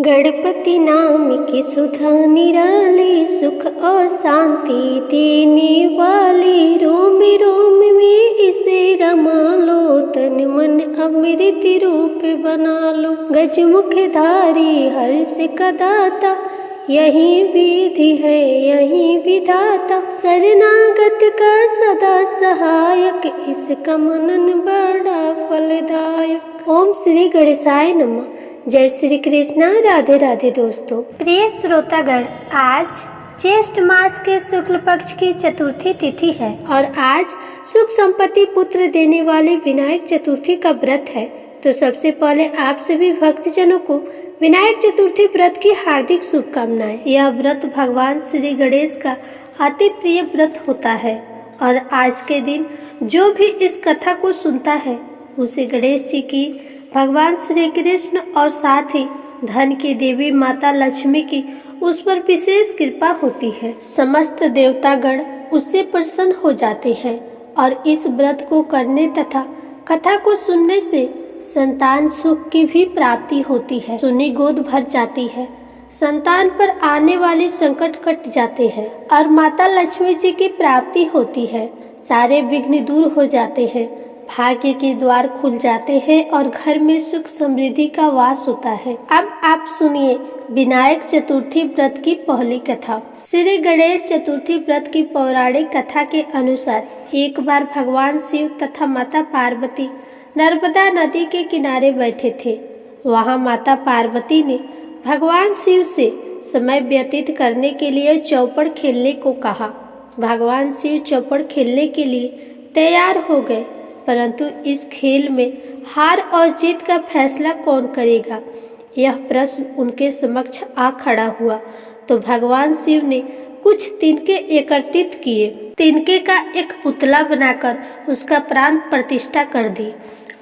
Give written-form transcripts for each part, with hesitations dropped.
गणपति नाम की सुधा निराली, सुख और शांति देने वाली। रोम रोम में इसे रमा लो, तन मन अमृत रूप बना लो। गजमुख धारी हर्ष का दाता, यही विधि है यही विधाता। शरणागत का सदा सहायक, इसका मनन बड़ा फलदायक। ओम श्री गणेशाय नमः। जय श्री कृष्णा। राधे राधे दोस्तों। प्रिय श्रोतागण, आज ज्येष्ठ मास के शुक्ल पक्ष की चतुर्थी तिथि है और आज सुख संपत्ति पुत्र देने वाले विनायक चतुर्थी का व्रत है। तो सबसे पहले आप सभी भक्तजनों को विनायक चतुर्थी व्रत की हार्दिक शुभकामनाएं। यह व्रत भगवान श्री गणेश का अति प्रिय व्रत होता है और आज के दिन जो भी इस कथा को सुनता है उसे गणेश जी की, भगवान श्री कृष्ण और साथ ही धन की देवी माता लक्ष्मी की उस पर विशेष कृपा होती है। समस्त देवतागण उससे प्रसन्न हो जाते हैं और इस व्रत को करने तथा कथा को सुनने से संतान सुख की भी प्राप्ति होती है। सुनी गोद भर जाती है, संतान पर आने वाले संकट कट जाते हैं और माता लक्ष्मी जी की प्राप्ति होती है। सारे विघ्न दूर हो जाते हैं, भाग्य के द्वार खुल जाते हैं और घर में सुख समृद्धि का वास होता है। अब आप सुनिए विनायक चतुर्थी व्रत की पहली कथा। श्री गणेश चतुर्थी व्रत की पौराणिक कथा के अनुसार एक बार भगवान शिव तथा माता पार्वती नर्मदा नदी के किनारे बैठे थे। वहां माता पार्वती ने भगवान शिव से समय व्यतीत करने के लिए चौपड़ खेलने को कहा। भगवान शिव चौपड़ खेलने के लिए तैयार हो गए, परंतु इस खेल में हार और जीत का फैसला कौन करेगा, यह प्रश्न उनके समक्ष आ खड़ा हुआ। तो भगवान शिव ने कुछ तिनके एकत्रित किए। तिनके का एक पुतला बनाकर उसका प्राण प्रतिष्ठा कर दी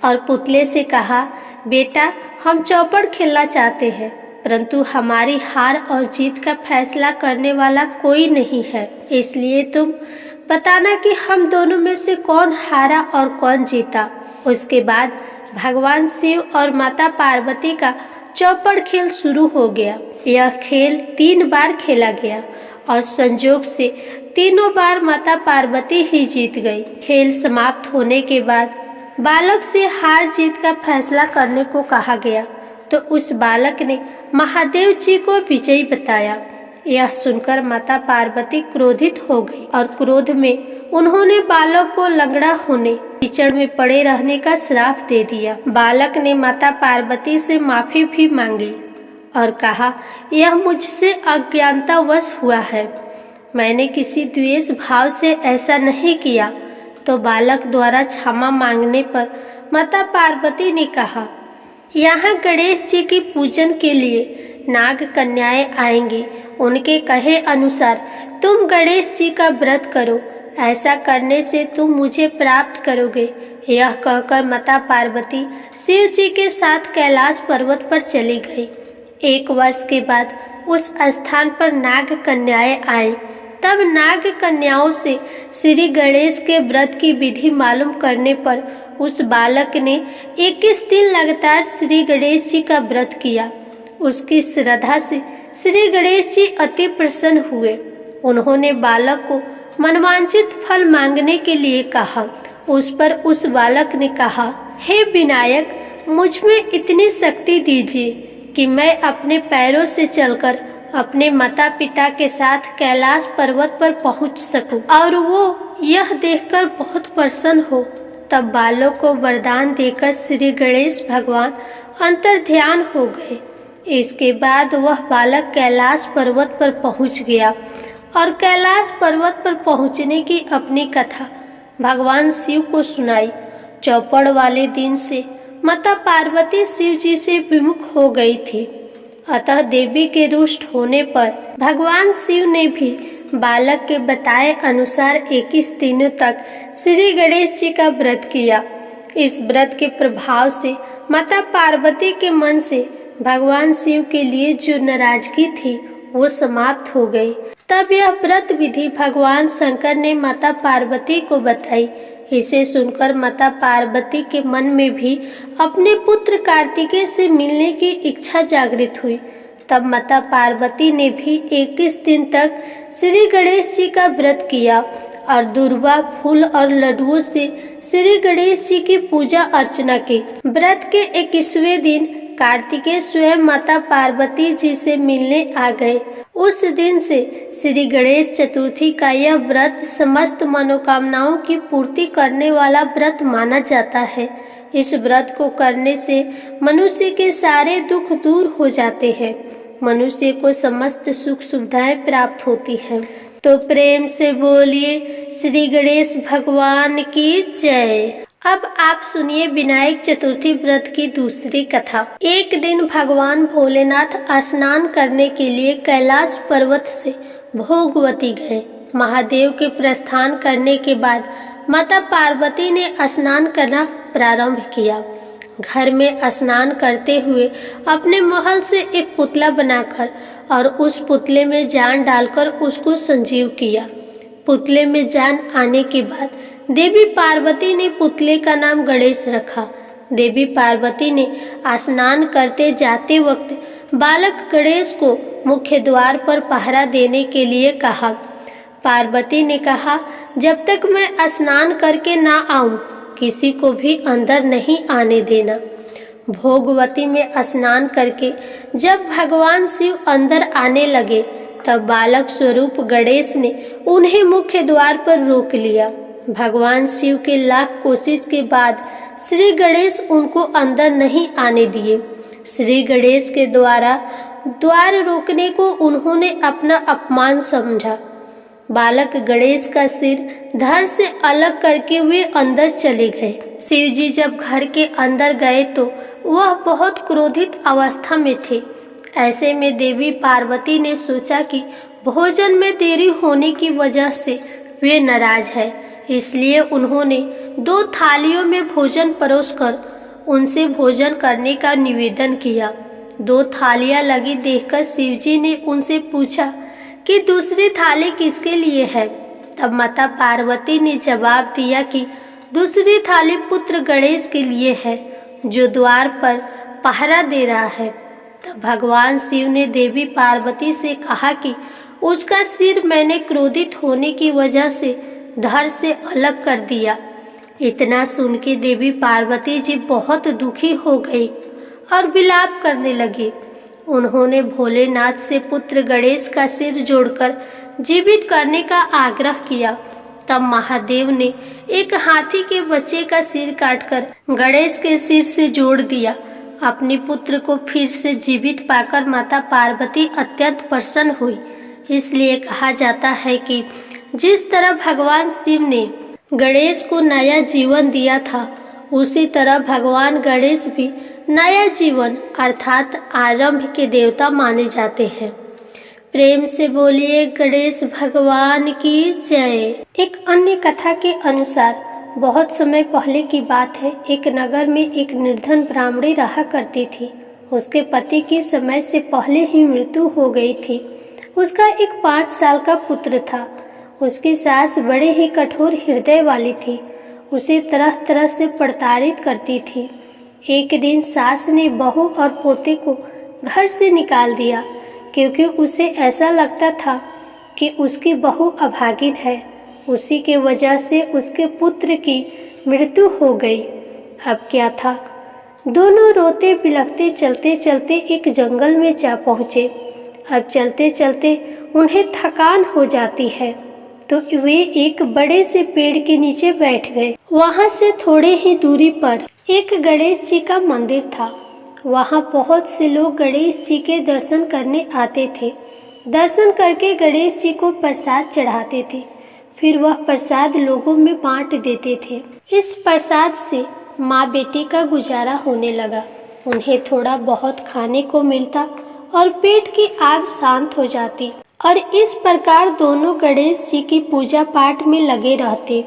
और पुतले से कहा, बेटा हम चौपड़ खेलना चाहते हैं, परंतु हमारी हार और जीत का फैसला करने वाला कोई नहीं है, इसलिए तुम बताना कि हम दोनों में से कौन हारा और कौन जीता। उसके बाद भगवान शिव और माता पार्वती का चौपड़ खेल शुरू हो गया। यह खेल 3 बार खेला गया और संजोग से तीनों बार माता पार्वती ही जीत गई। खेल समाप्त होने के बाद बालक से हार जीत का फैसला करने को कहा गया, तो उस बालक ने महादेव जी को विजयी बताया। यह सुनकर माता पार्वती क्रोधित हो गई और क्रोध में उन्होंने बालक को लंगड़ा होने, कीचड़ में पड़े रहने का श्राप दे दिया। बालक ने माता पार्वती से माफी भी मांगी और कहा, यह मुझसे अज्ञानतावश हुआ है, मैंने किसी द्वेष भाव से ऐसा नहीं किया। तो बालक द्वारा क्षमा मांगने पर माता पार्वती ने कहा, यहाँ गणेश जी की पूजन के लिए नाग कन्याएं आएंगी, उनके कहे अनुसार तुम गणेश जी का व्रत करो, ऐसा करने से तुम मुझे प्राप्त करोगे। यह कहकर माता पार्वती शिव जी के साथ कैलाश पर्वत पर चली गई। 1 वर्ष के बाद उस स्थान पर नाग कन्याएं आई। तब नाग कन्याओं से श्री गणेश के व्रत की विधि मालूम करने पर उस बालक ने 21 दिन लगातार श्री गणेश जी का व्रत किया। उसकी श्रद्धा से श्री गणेश जी अति प्रसन्न हुए। उन्होंने बालक को मनवांछित फल मांगने के लिए कहा। उस पर उस बालक ने कहा, हे विनायक, मुझ में इतनी शक्ति दीजिए कि मैं अपने पैरों से चलकर अपने माता पिता के साथ कैलाश पर्वत पर पहुंच सकूं और वो यह देखकर बहुत प्रसन्न हो। तब बालक को वरदान देकर श्री गणेश भगवान अंतर्ध्यान हो गए। इसके बाद वह बालक कैलाश पर्वत पर पहुंच गया और कैलाश पर्वत पर पहुंचने की अपनी कथा भगवान शिव को सुनाई। चौपड़ वाले दिन से माता पार्वती शिव जी से विमुख हो गई थी, अतः देवी के रुष्ट होने पर भगवान शिव ने भी बालक के बताए अनुसार 21 दिनों तक श्री गणेश जी का व्रत किया। इस व्रत के प्रभाव से माता पार्वती के मन से भगवान शिव के लिए जो नाराजगी थी वो समाप्त हो गई। तब यह व्रत विधि भगवान शंकर ने माता पार्वती को बताई। इसे सुनकर माता पार्वती के मन में भी अपने पुत्र कार्तिकेय से मिलने की इच्छा जागृत हुई। तब माता पार्वती ने भी 21 दिन तक श्री गणेश जी का व्रत किया और दुर्वा फूल और लड्डुओं से श्री गणेश जी की पूजा अर्चना की। व्रत के 21वें दिन कार्तिकेय स्वयं माता पार्वती जी से मिलने आ गए। उस दिन से श्री गणेश चतुर्थी का यह व्रत समस्त मनोकामनाओं की पूर्ति करने वाला व्रत माना जाता है। इस व्रत को करने से मनुष्य के सारे दुख दूर हो जाते हैं, मनुष्य को समस्त सुख सुविधाएं प्राप्त होती हैं। तो प्रेम से बोलिए श्री गणेश भगवान की जय। अब आप सुनिए विनायक चतुर्थी व्रत की दूसरी कथा। एक दिन भगवान भोलेनाथ स्नान करने के लिए कैलाश पर्वत से भोगवती गए। महादेव के प्रस्थान करने के बाद माता पार्वती ने स्नान करना प्रारंभ किया। घर में स्नान करते हुए अपने महल से एक पुतला बनाकर और उस पुतले में जान डालकर उसको संजीव किया। पुतले में जान आने के बाद देवी पार्वती ने पुतले का नाम गणेश रखा। देवी पार्वती ने स्नान करते जाते वक्त बालक गणेश को मुख्य द्वार पर पहरा देने के लिए कहा। पार्वती ने कहा, जब तक मैं स्नान करके ना आऊं किसी को भी अंदर नहीं आने देना। भोगवती में स्नान करके जब भगवान शिव अंदर आने लगे तब बालक स्वरूप गणेश ने उन्हें मुख्य द्वार पर रोक लिया। भगवान शिव के लाख कोशिश के बाद श्री गणेश उनको अंदर नहीं आने दिए। श्री गणेश के द्वारा द्वार रोकने को उन्होंने अपना अपमान समझा। बालक गणेश का सिर धड़ से अलग करके वे अंदर चले गए। शिव जी जब घर के अंदर गए तो वह बहुत क्रोधित अवस्था में थे। ऐसे में देवी पार्वती ने सोचा कि भोजन में देरी होने की वजह से वे नाराज है, इसलिए उन्होंने 2 थालियों में भोजन परोसकर उनसे भोजन करने का निवेदन किया। 2 थालियां लगी देखकर शिवजी ने उनसे पूछा कि दूसरी थाली किसके लिए है। तब माता पार्वती ने जवाब दिया कि दूसरी थाली पुत्र गणेश के लिए है जो द्वार पर पहरा दे रहा है। तब भगवान शिव ने देवी पार्वती से कहा कि उसका सिर मैंने क्रोधित होने की वजह से धड़ से अलग कर दिया। इतना सुन के देवी पार्वती जी बहुत दुखी हो गई और विलाप करने लगी। उन्होंने भोलेनाथ से पुत्र गणेश का सिर जोड़कर जीवित करने का आग्रह किया। तब महादेव ने एक हाथी के बच्चे का सिर काटकर गणेश के सिर से जोड़ दिया। अपने पुत्र को फिर से जीवित पाकर माता पार्वती अत्यंत प्रसन्न हुई। इसलिए कहा जाता है कि जिस तरह भगवान शिव ने गणेश को नया जीवन दिया था, उसी तरह भगवान गणेश भी नया जीवन अर्थात आरंभ के देवता माने जाते हैं। प्रेम से बोलिए गणेश भगवान की जय। एक अन्य कथा के अनुसार बहुत समय पहले की बात है। एक नगर में एक निर्धन ब्राह्मणी रहा करती थी। उसके पति की समय से पहले ही मृत्यु हो गई थी। उसका एक 5 साल का पुत्र था। उसकी सास बड़े ही कठोर हृदय वाली थी। उसे तरह तरह से प्रताड़ित करती थी। एक दिन सास ने बहू और पोते को घर से निकाल दिया, क्योंकि उसे ऐसा लगता था कि उसकी बहू अभागिन है। उसी के वजह से उसके पुत्र की मृत्यु हो गई। अब क्या था, दोनों रोते बिलखते चलते चलते एक जंगल में जा पहुँचे। अब चलते चलते उन्हें थकान हो जाती है तो वे एक बड़े से पेड़ के नीचे बैठ गए। वहाँ से थोड़े ही दूरी पर एक गणेश जी का मंदिर था। वहाँ बहुत से लोग गणेश जी के दर्शन करने आते थे। दर्शन करके गणेश जी को प्रसाद चढ़ाते थे। फिर वह प्रसाद लोगों में बांट देते थे। इस प्रसाद से माँ बेटी का गुजारा होने लगा। उन्हें थोड़ा बहुत खाने को मिलता और पेट की आग शांत हो जाती और इस प्रकार दोनों गणेश जी की पूजा पाठ में लगे रहते।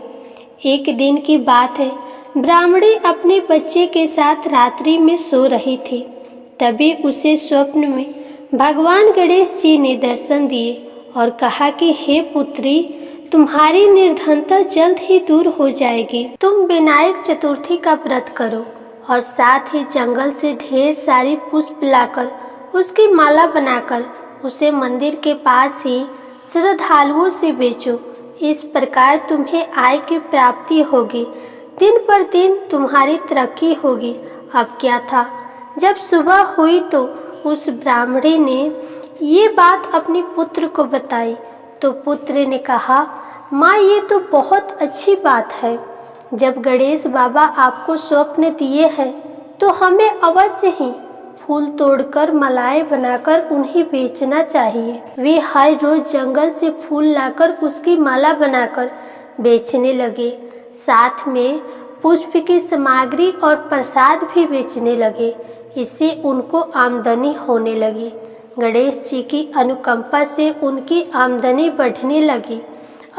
एक दिन की बात है, ब्राह्मणी अपने बच्चे के साथ रात्रि में सो रही थी। तभी उसे स्वप्न में भगवान गणेश जी ने दर्शन दिए और कहा कि हे पुत्री, तुम्हारी निर्धनता जल्द ही दूर हो जाएगी। तुम विनायक चतुर्थी का व्रत करो और साथ ही जंगल से ढेर सारी पुष्प लाकर उसकी माला बनाकर उसे मंदिर के पास ही श्रद्धालुओं से बेचो। इस प्रकार तुम्हें आय की प्राप्ति होगी, दिन पर दिन तुम्हारी तरक्की होगी। अब क्या था, जब सुबह हुई तो उस ब्राह्मणी ने ये बात अपने पुत्र को बताई। तो पुत्र ने कहा, माँ, ये तो बहुत अच्छी बात है। जब गणेश बाबा आपको स्वप्न दिए हैं तो हमें अवश्य ही फूल तोड़कर मालाएं बनाकर उन्हें बेचना चाहिए। वे हर रोज जंगल से फूल लाकर उसकी माला बनाकर बेचने लगे। साथ में पुष्प की सामग्री और प्रसाद भी बेचने लगे। इससे उनको आमदनी होने लगी। गणेश जी की अनुकंपा से उनकी आमदनी बढ़ने लगी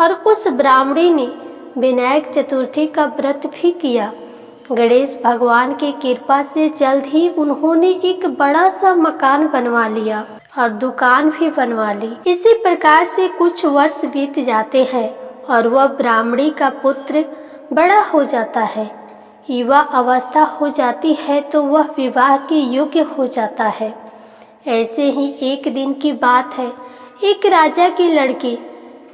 और उस ब्राह्मणी ने विनायक चतुर्थी का व्रत भी किया। गणेश भगवान की कृपा से जल्द ही उन्होंने एक बड़ा सा मकान बनवा लिया और दुकान भी बनवा ली। इसी प्रकार से कुछ वर्ष बीत जाते हैं और वह ब्राह्मणी का पुत्र बड़ा हो जाता है। युवा अवस्था हो जाती है तो वह विवाह के योग्य हो जाता है। ऐसे ही एक दिन की बात है, एक राजा की लड़की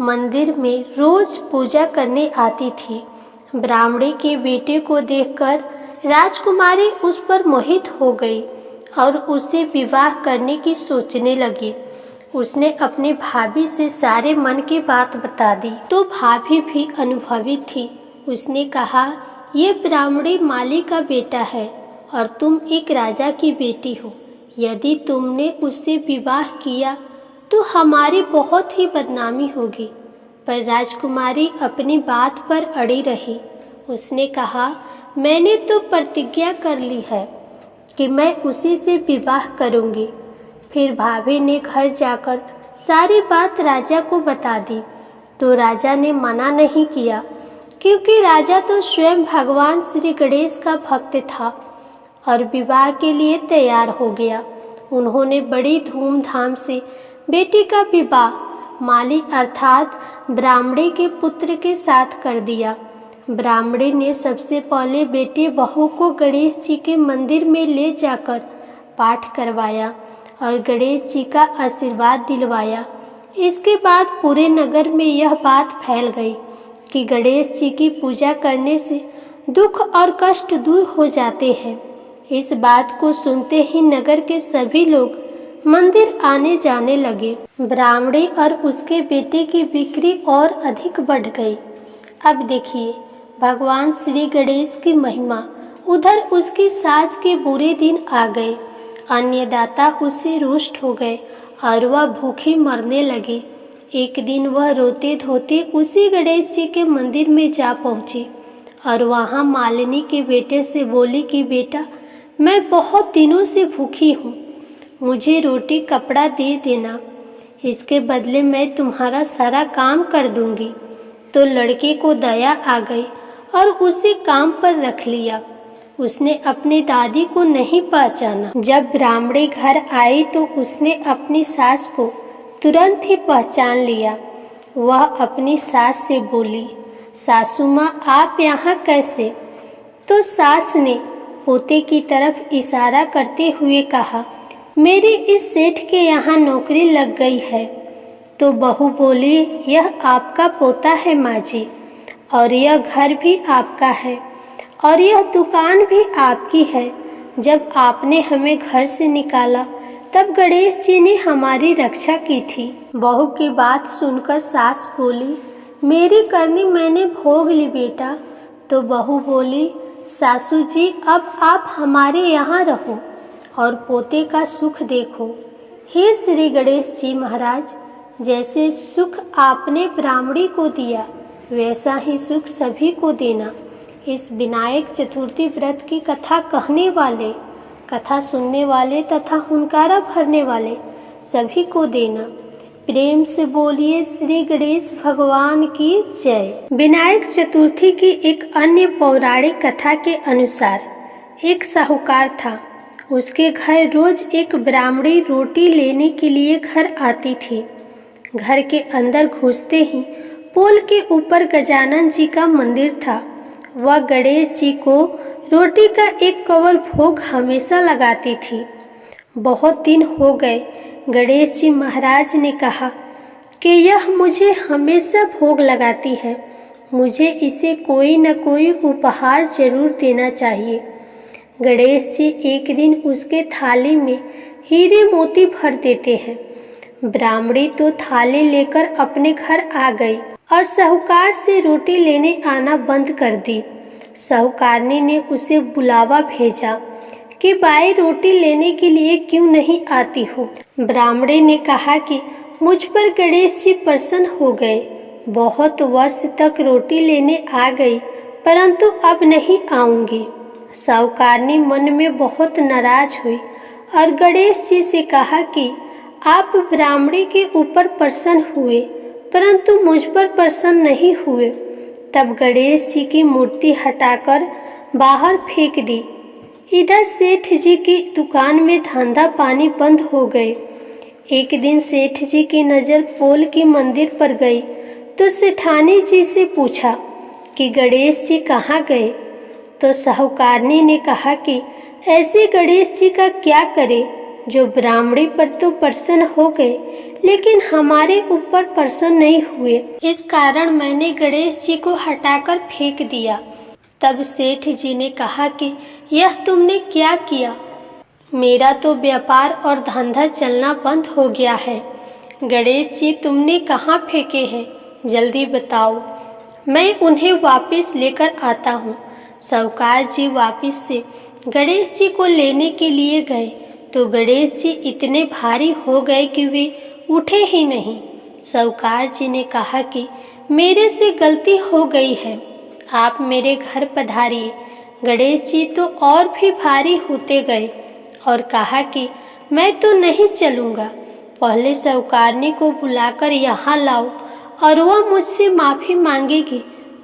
मंदिर में रोज पूजा करने आती थी। ब्राह्मणी के बेटे को देखकर राजकुमारी उस पर मोहित हो गई और उससे विवाह करने की सोचने लगी। उसने अपनी भाभी से सारे मन की बात बता दी तो भाभी भी अनुभवी थी। उसने कहा, ये ब्राह्मणी माली का बेटा है और तुम एक राजा की बेटी हो। यदि तुमने उससे विवाह किया तो हमारी बहुत ही बदनामी होगी। पर राजकुमारी अपनी बात पर अड़ी रही। उसने कहा, मैंने तो प्रतिज्ञा कर ली है कि मैं उसी से विवाह करूंगी। फिर भाभी ने घर जाकर सारी बात राजा को बता दी तो राजा ने मना नहीं किया, क्योंकि राजा तो स्वयं भगवान श्री गणेश का भक्त था और विवाह के लिए तैयार हो गया। उन्होंने बड़ी धूमधाम से बेटी का विवाह माली अर्थात ब्राह्मणी के पुत्र के साथ कर दिया। ब्राह्मणी ने सबसे पहले बेटे बहू को गणेश जी के मंदिर में ले जाकर पाठ करवाया और गणेश जी का आशीर्वाद दिलवाया। इसके बाद पूरे नगर में यह बात फैल गई कि गणेश जी की पूजा करने से दुख और कष्ट दूर हो जाते हैं। इस बात को सुनते ही नगर के सभी लोग मंदिर आने जाने लगे। ब्राह्मणी और उसके बेटे की बिक्री और अधिक बढ़ गई। अब देखिए भगवान श्री गणेश की महिमा। उधर उसकी सास के बुरे दिन आ गए। अन्नदाता उससे रुष्ट हो गए और वह भूखी मरने लगी। एक दिन वह रोते धोते उसी गणेश जी के मंदिर में जा पहुंची और वहां मालिनी के बेटे से बोली कि बेटा, मैं बहुत दिनों से भूखी हूँ, मुझे रोटी कपड़ा दे देना, इसके बदले मैं तुम्हारा सारा काम कर दूंगी। तो लड़के को दया आ गई और उसे काम पर रख लिया। उसने अपनी दादी को नहीं पहचाना। जब ब्राह्मणी घर आई तो उसने अपनी सास को तुरंत ही पहचान लिया। वह अपनी सास से बोली, सासू माँ, आप यहाँ कैसे? तो सास ने पोते की तरफ इशारा करते हुए कहा, मेरी इस सेठ के यहाँ नौकरी लग गई है। तो बहू बोली, यह आपका पोता है माँ जी, और यह घर भी आपका है और यह दुकान भी आपकी है। जब आपने हमें घर से निकाला तब गणेश जी ने हमारी रक्षा की थी। बहू की बात सुनकर सास बोली, मेरी करनी मैंने भोग ली बेटा। तो बहू बोली, सासू जी, अब आप हमारे यहाँ रहो और पोते का सुख देखो। हे श्री गणेश जी महाराज, जैसे सुख आपने ब्राह्मणी को दिया वैसा ही सुख सभी को देना। इस विनायक चतुर्थी व्रत की कथा कहने वाले, कथा सुनने वाले तथा हुनकारा भरने वाले सभी को देना। प्रेम से बोलिए श्री गणेश भगवान की जय। विनायक चतुर्थी की एक अन्य पौराणिक कथा के अनुसार एक साहूकार था। उसके घर रोज एक ब्राह्मणी रोटी लेने के लिए घर आती थी। घर के अंदर घुसते ही पोल के ऊपर गजानन जी का मंदिर था। वह गणेश जी को रोटी का एक कवर भोग हमेशा लगाती थी। बहुत दिन हो गए। गणेश जी महाराज ने कहा कि यह मुझे हमेशा भोग लगाती है, मुझे इसे कोई न कोई उपहार जरूर देना चाहिए। गणेश जी एक दिन उसके थाली में हीरे मोती भर देते हैं। ब्राह्मणी तो थाली लेकर अपने घर आ गई और साहूकार से रोटी लेने आना बंद कर दी। साहूकारनी ने उसे बुलावा भेजा कि बाई रोटी लेने के लिए क्यों नहीं आती हो। ब्राह्मणी ने कहा कि मुझ पर गणेश जी प्रसन्न हो गए, बहुत वर्ष तक रोटी लेने आ गई, परंतु अब नहीं आऊंगी। साहूकारनी मन में बहुत नाराज हुई और गणेश जी से कहा कि आप ब्राह्मणी के ऊपर प्रसन्न हुए, परंतु मुझ पर प्रसन्न नहीं हुए। तब गणेश जी की मूर्ति हटाकर बाहर फेंक दी। इधर सेठ जी की दुकान में धंधा पानी बंद हो गए। एक दिन सेठ जी की नज़र पोल की मंदिर पर गई तो सेठानी जी से पूछा कि गणेश जी कहाँ गए। तो साहूकारनी ने कहा कि ऐसे गणेश जी का क्या करे जो ब्राह्मणी पर तो प्रसन्न हो गए, लेकिन हमारे ऊपर प्रसन्न नहीं हुए। इस कारण मैंने गणेश जी को हटाकर फेंक दिया। तब सेठ जी ने कहा कि यह तुमने क्या किया? मेरा तो व्यापार और धंधा चलना बंद हो गया है। गणेश जी तुमने कहाँ फेंके हैं, जल्दी बताओ, मैं उन्हें वापस लेकर आता हूँ। साहूकार जी वापस से गणेश जी को लेने के लिए गए तो गणेश जी इतने भारी हो गए कि वे उठे ही नहीं। साहूकार जी ने कहा कि मेरे से गलती हो गई है, आप मेरे घर पधारिए। गणेश जी तो और भी भारी होते गए और कहा कि मैं तो नहीं चलूँगा, पहले साहूकारनी को बुलाकर यहाँ लाओ और वह मुझसे माफ़ी मांगेगी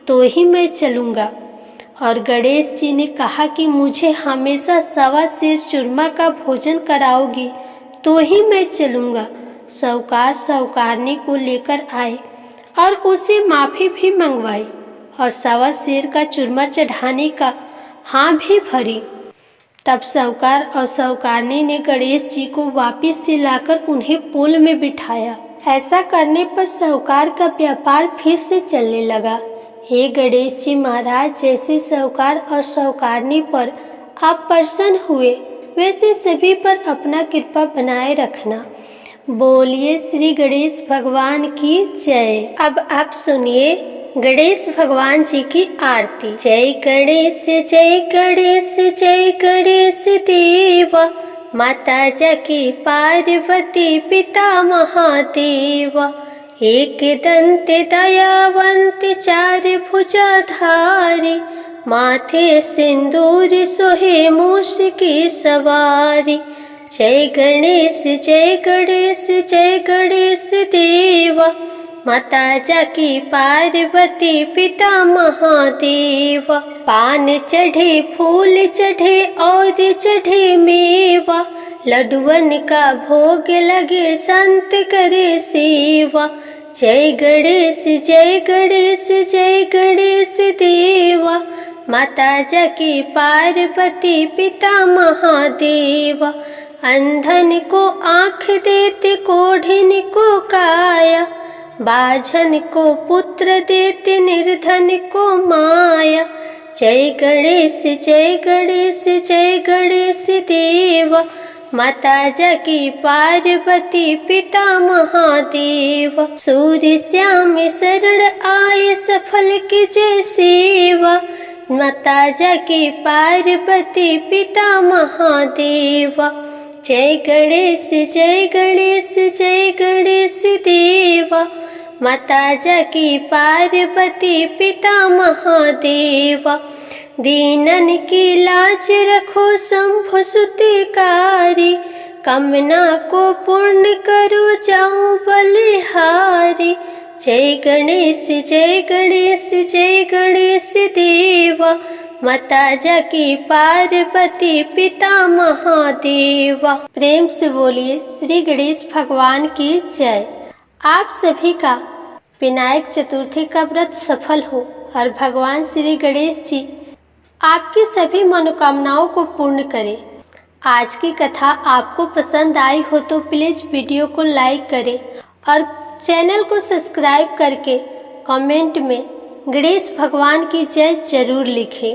तो ही मैं चलूँगा। और गणेश जी ने कहा कि मुझे हमेशा 1.25 सेर चूरमा का भोजन कराओगी तो ही मैं चलूँगा। साहूकार साहूकारनी को लेकर आए और उसे माफ़ी भी मंगवाई और 1.25 सेर का चूरमा चढ़ाने का हाँ भी भरी। तब साहूकार और साहूकारनी ने गणेश जी को वापस से लाकर उन्हें पोल में बिठाया। ऐसा करने पर साहूकार का व्यापार फिर से चलने लगा। हे गणेश जी महाराज, जैसे साहूकार और साहूकारनी पर आप प्रसन्न हुए, वैसे सभी पर अपना कृपा बनाए रखना। बोलिए श्री गणेश भगवान की जय। अब आप सुनिए गणेश भगवान जी की आरती। जय गणेश जय गणेश जय गणेश देवा, माता जाकी पार्वती पिता महादेवा, एक दंत दयावंत चार भुजाधारी, माथे सिंदूर सोहे मूष की सवारी। जय गणेश जय गणेश जय गणेश देवा, माता जाकी पार्वती पिता महादेवा। पान चढ़े फूल चढ़े और चढ़े मेवा, लड्डुअन का भोग लगे संत करे सेवा। जय गणेश जय गणेश जय गणेश देवा, माता जाकी पार्वती पिता महादेवा। अंधन को आँख देते कोढ़िन को काया, बाझन को पुत्र देते निर्धन को माया। जय गणेश जय गणेश जय गणेश देवा, माता जाकी पार्वती पिता महादेवा। सूर्य श्याम शरण आए सफल की जय सेवा, माता जाकी पार्वती पिता महादेवा। जय गणेश जय गणेश जय गणेश देवा, माता जाकी पार्वती पिता महादेवा। दीनन की लाज रखो शंभु सुतिकारी, कामना को पूर्ण करो जाऊं बलिहारी। जय गणेश जय गणेश जय गणेश देवा, माता जाकी पार्वती पिता महादेवा। प्रेम से बोलिए श्री गणेश भगवान की जय। आप सभी का विनायक चतुर्थी का व्रत सफल हो और भगवान श्री गणेश जी आपकी सभी मनोकामनाओं को पूर्ण करें। आज की कथा आपको पसंद आई हो तो प्लीज़ वीडियो को लाइक करें और चैनल को सब्सक्राइब करके कमेंट में गणेश भगवान की जय जरूर लिखें।